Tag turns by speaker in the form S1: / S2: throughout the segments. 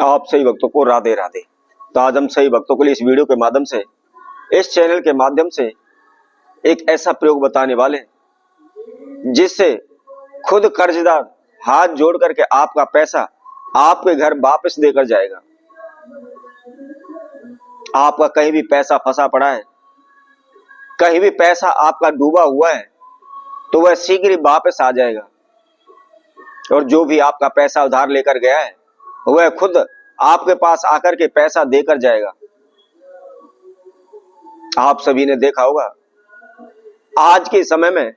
S1: आप सही भक्तों को राधे राधे। तो आज हम सही भक्तों के लिए इस वीडियो के माध्यम से, इस चैनल के माध्यम से एक ऐसा प्रयोग बताने वाले हैं जिससे खुद कर्जदार हाथ जोड़ करके आपका पैसा आपके घर वापस देकर जाएगा। आपका कहीं भी पैसा फंसा पड़ा है, कहीं भी पैसा आपका डूबा हुआ है, तो वह शीघ्र ही वापस आ जाएगा। और जो भी आपका पैसा उधार लेकर गया है वह खुद आपके पास आकर के पैसा देकर जाएगा। आप सभी ने देखा होगा, आज के समय में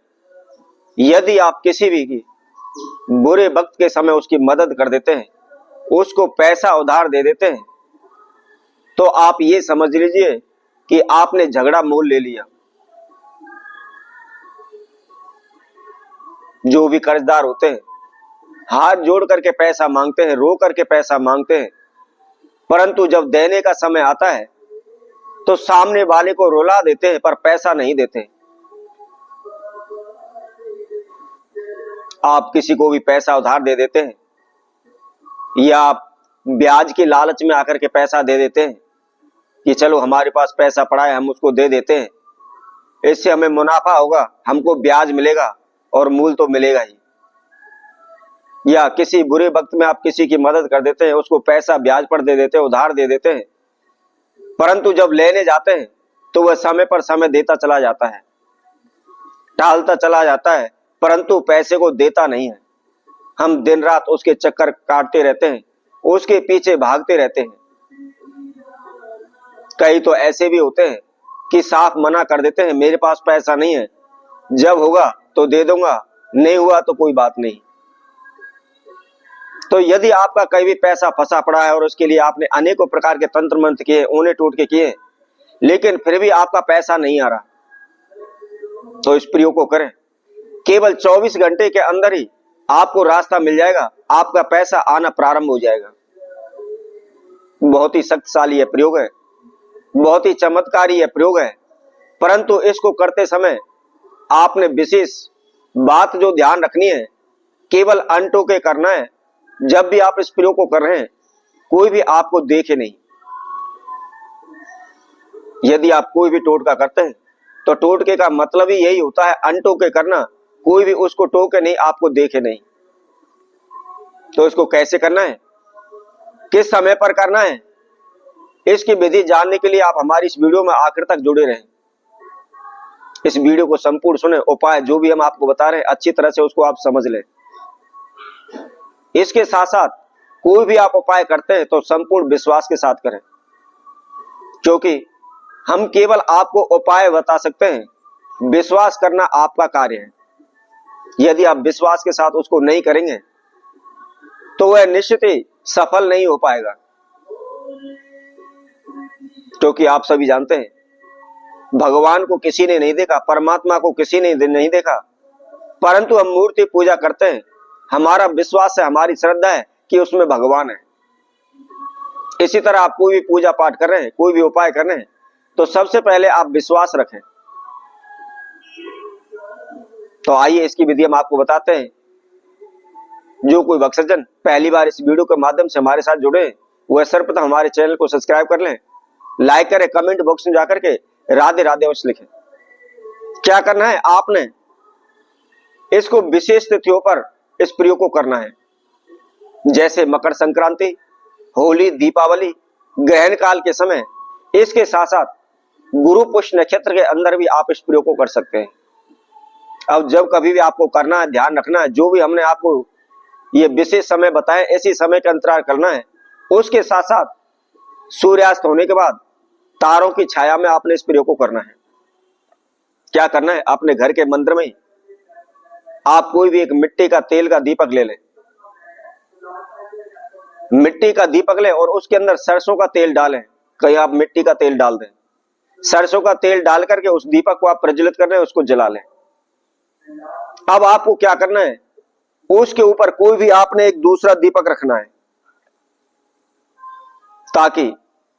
S1: यदि आप किसी भी की बुरे वक्त के समय उसकी मदद कर देते हैं, उसको पैसा उधार दे देते हैं, तो आप ये समझ लीजिए कि आपने झगड़ा मोल ले लिया। जो भी कर्जदार होते हैं हाथ जोड़ करके पैसा मांगते हैं, रो करके पैसा मांगते हैं, परंतु जब देने का समय आता है तो सामने वाले को रुला देते हैं पर पैसा नहीं देते। आप किसी को भी पैसा उधार दे देते हैं या आप ब्याज के लालच में आकर के पैसा दे देते हैं कि चलो हमारे पास पैसा पड़ा है, हम उसको दे देते हैं, इससे हमें मुनाफा होगा, हमको ब्याज मिलेगा और मूल तो मिलेगा ही। या किसी बुरे वक्त में आप किसी की मदद कर देते हैं, उसको पैसा ब्याज पर दे देते हैं, उधार दे देते हैं, परंतु जब लेने जाते हैं तो वह समय पर समय देता चला जाता है, टालता चला जाता है, परंतु पैसे को देता नहीं है। हम दिन रात उसके चक्कर काटते रहते हैं, उसके पीछे भागते रहते हैं। कई तो ऐसे भी होते हैं कि साफ मना कर देते हैं, मेरे पास पैसा नहीं है, जब होगा तो दे दूंगा, नहीं हुआ तो कोई बात नहीं। तो यदि आपका कहीं भी पैसा फंसा पड़ा है और उसके लिए आपने अनेकों प्रकार के तंत्र मंत्र किए, ऊने टूट के किए, लेकिन फिर भी आपका पैसा नहीं आ रहा, तो इस प्रयोग को करें। केवल 24 घंटे के अंदर ही आपको रास्ता मिल जाएगा, आपका पैसा आना प्रारंभ हो जाएगा। बहुत ही शक्तिशाली यह प्रयोग है, बहुत ही चमत्कारी यह प्रयोग है, परंतु इसको करते समय आपने विशेष बात जो ध्यान रखनी है, केवल अनटोके करना है। जब भी आप इस प्रयोग को कर रहे हैं कोई भी आपको देखे नहीं। यदि आप कोई भी टोटका करते हैं तो टोटके का मतलब ही यही होता है, अनटोके करना, कोई भी उसको टोके नहीं, आपको देखे नहीं। तो इसको कैसे करना है, किस समय पर करना है, इसकी विधि जानने के लिए आप हमारी इस वीडियो में आखिर तक जुड़े रहें। इस वीडियो को संपूर्ण सुने, उपाय जो भी हम आपको बता रहे हैं अच्छी तरह से उसको आप समझ लें। इसके साथ साथ कोई भी आप उपाय करते हैं तो संपूर्ण विश्वास के साथ करें, क्योंकि हम केवल आपको उपाय बता सकते हैं, विश्वास करना आपका कार्य है। यदि आप विश्वास के साथ उसको नहीं करेंगे तो वह निश्चित ही सफल नहीं हो पाएगा। क्योंकि आप सभी जानते हैं भगवान को किसी ने नहीं देखा, परमात्मा को किसी ने नहीं देखा, परंतु हम मूर्ति पूजा करते हैं। हमारा विश्वास है, हमारी श्रद्धा है कि उसमें भगवान है। इसी तरह आप कोई भी पूजा पाठ कर रहे हैं, कोई भी उपाय कर रहे हैं, तो सबसे पहले आप विश्वास रखें। तो आइए इसकी विधि हम आपको बताते हैं। जो कोई भक्तजन पहली बार इस वीडियो के माध्यम से हमारे साथ जुड़े वह सर्वप्रथम हमारे चैनल को सब्सक्राइब कर लें, लाइक करें, कमेंट बॉक्स में जाकर के राधे राधे अवश्य लिखें। क्या करना है, आपने इसको विशेष तिथियों पर इस प्रयोग को करना है, जैसे मकर संक्रांति, होली, दीपावली, ग्रहण काल के समय। इसके साथ साथ गुरु पुष्य नक्षत्र के अंदर भी आप इस प्रयोग को कर सकते हैं। अब जब कभी भी आपको करना है, ध्यान रखना है, जो भी हमने आपको ये विशेष समय बताए ऐसी समय का अंतराल करना है। उसके साथ साथ सूर्यास्त होने के बाद तारों की छाया में आपने इस प्रयोग को करना है। क्या करना है, अपने घर के मंदिर में आप कोई भी एक मिट्टी का तेल का दीपक ले लें, मिट्टी का दीपक लें और उसके अंदर सरसों का तेल डालें। कहीं आप मिट्टी का तेल डाल दें, सरसों का तेल डाल करके उस दीपक को आप प्रज्वलित कर रहे हैं, उसको जला लें। अब आपको क्या करना है, उसके ऊपर कोई भी आपने एक दूसरा दीपक रखना है, ताकि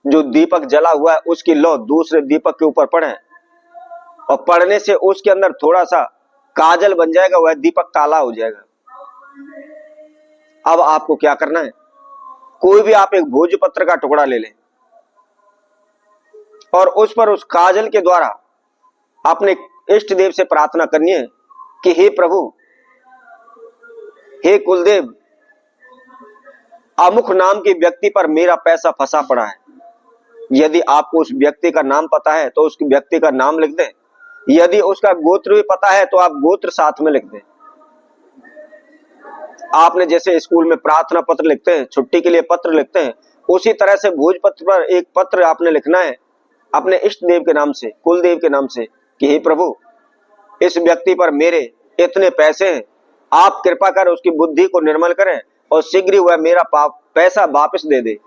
S1: जो दीपक जला हुआ है उसकी लौ दूसरे दीपक के ऊपर पड़े, और पड़ने से उसके अंदर थोड़ा सा काजल बन जाएगा, वह दीपक काला हो जाएगा। अब आपको क्या करना है, कोई भी आप एक भोजपत्र का टुकड़ा ले लें और उस पर उस काजल के द्वारा अपने इष्ट देव से प्रार्थना करनी है कि हे प्रभु, हे कुलदेव, अमुक नाम के व्यक्ति पर मेरा पैसा फंसा पड़ा है। यदि आपको उस व्यक्ति का नाम पता है तो उस व्यक्ति का नाम लिख दें, यदि उसका गोत्र भी पता है तो आप गोत्र साथ में लिख दें। आपने जैसे स्कूल में प्रार्थना पत्र लिखते हैं, छुट्टी के लिए पत्र लिखते हैं, उसी तरह से भोजपत्र पर एक पत्र आपने लिखना है अपने इष्ट देव के नाम से, कुल देव के नाम से कि हे प्रभु, इस व्यक्ति पर मेरे इतने पैसे हैं, आप कृपा कर उसकी बुद्धि को निर्मल करें और शीघ्र वह मेरा पैसा वापस दे दे।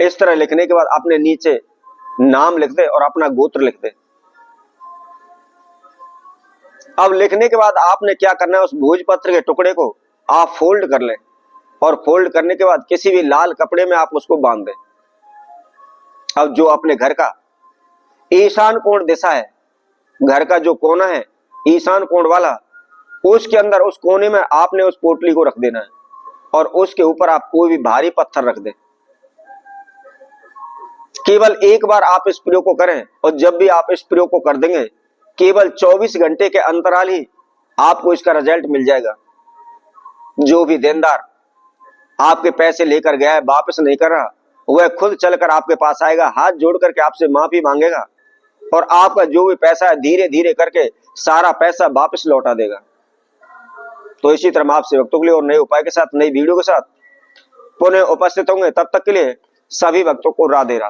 S1: इस तरह लिखने के बाद अपने नीचे नाम लिख दे और अपना गोत्र लिख दे। अब लिखने के बाद आपने क्या करना है, उस भोजपत्र के टुकड़े को आप फोल्ड कर लें और फोल्ड करने के बाद किसी भी लाल कपड़े में आप उसको बांध दें। अब जो अपने घर का ईशान कोण दिशा है, घर का जो कोना है ईशान कोण वाला, उसके अंदर उस कोने में आपने उस पोटली को रख देना है और उसके ऊपर आप कोई भी भारी पत्थर रख दें। केवल एक बार आप इस प्रयोग को करें और जब भी आप इस प्रयोग को कर देंगे केवल 24 घंटे के अंतराल ही आपको इसका रिजल्ट मिल जाएगा। जो भी देनदार आपके पैसे लेकर गया है, वापस नहीं कर रहा, वह खुद चलकर आपके पास आएगा, हाथ जोड़ करके आपसे माफी मांगेगा और आपका जो भी पैसा है धीरे धीरे करके सारा पैसा वापस लौटा देगा। तो इसी तरह आपसे भक्तों के लिए और नए उपाय के साथ, नई वीडियो के साथ पुनः उपस्थित होंगे। तब तक के लिए सभी भक्तों को राधे राधे।